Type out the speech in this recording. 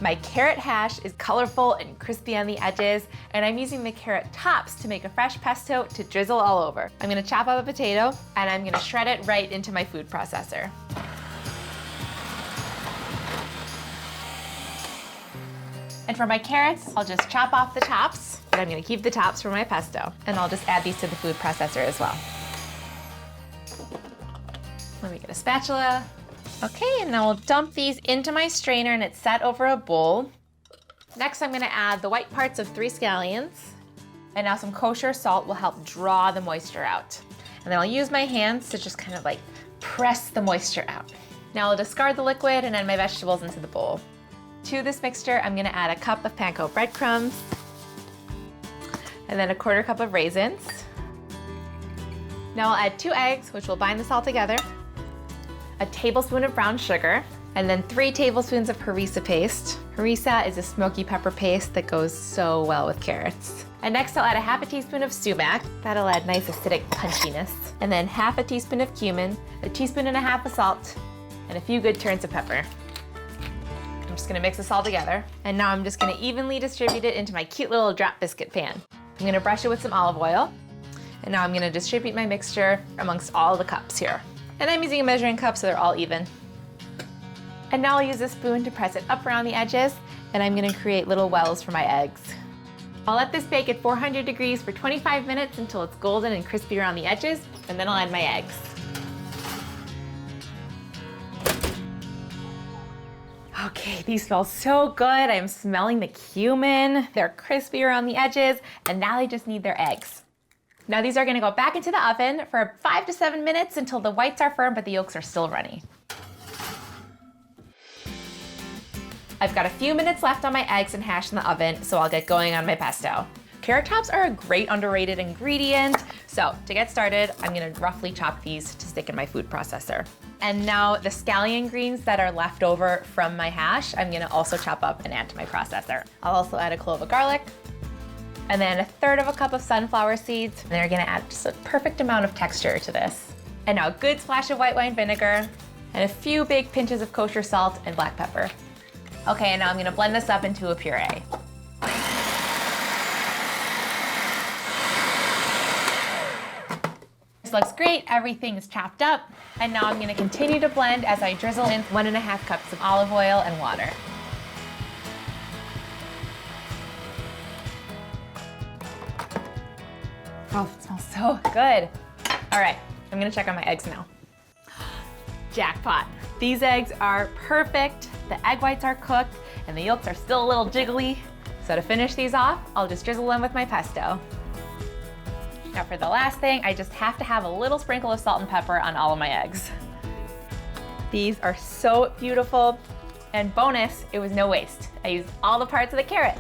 My carrot hash is colorful and crispy on the edges, and I'm using the carrot tops to make a fresh pesto to drizzle all over. I'm gonna chop up a potato, and I'm gonna shred it right into my food processor. And for my carrots, I'll just chop off the tops, but I'm gonna keep the tops for my pesto. And I'll just add these to the food processor as well. Let me get a spatula. Okay, and now we'll dump these into my strainer and it's set over a bowl. Next, I'm gonna add the white parts of 3 scallions. And now some kosher salt will help draw the moisture out. And then I'll use my hands to just kind of like press the moisture out. Now I'll discard the liquid and add my vegetables into the bowl. To this mixture, I'm gonna add a cup of panko breadcrumbs, and then a 1/4 cup of raisins. Now I'll add 2 eggs, which will bind this all together, a tablespoon of brown sugar, and then 3 tablespoons of harissa paste. Harissa is a smoky pepper paste that goes so well with carrots. And next I'll add a 1/2 teaspoon of sumac. That'll add nice acidic punchiness. And then 1/2 teaspoon of cumin, a 1.5 teaspoons of salt, and a few good turns of pepper. I'm just gonna mix this all together. And now I'm just gonna evenly distribute it into my cute little drop biscuit pan. I'm gonna brush it with some olive oil. And now I'm gonna distribute my mixture amongst all the cups here. And I'm using a measuring cup so they're all even. And now I'll use a spoon to press it up around the edges, and I'm gonna create little wells for my eggs. I'll let this bake at 400 degrees for 25 minutes until it's golden and crispy around the edges, and then I'll add my eggs. Okay, these smell so good. I'm smelling the cumin. They're crispy around the edges, and now they just need their eggs. Now these are gonna go back into the oven for 5 to 7 minutes until the whites are firm but the yolks are still runny. I've got a few minutes left on my eggs and hash in the oven, so I'll get going on my pesto. Carrot tops are a great underrated ingredient. So to get started, I'm gonna roughly chop these to stick in my food processor. And now the scallion greens that are left over from my hash, I'm gonna also chop up and add to my processor. I'll also add a clove of garlic, and then 1/3 cup of sunflower seeds. And they're gonna add just a perfect amount of texture to this. And now a good splash of white wine vinegar, and a few big pinches of kosher salt and black pepper. Okay, and now I'm gonna blend this up into a puree. This looks great, everything is chopped up. And now I'm gonna continue to blend as I drizzle in 1.5 cups of olive oil and water. Oh, it smells so good. All right, I'm gonna check on my eggs now. Jackpot. These eggs are perfect. The egg whites are cooked and the yolks are still a little jiggly. So to finish these off, I'll just drizzle them with my pesto. Now for the last thing, I just have to have a little sprinkle of salt and pepper on all of my eggs. These are so beautiful. And bonus, it was no waste. I used all the parts of the carrot.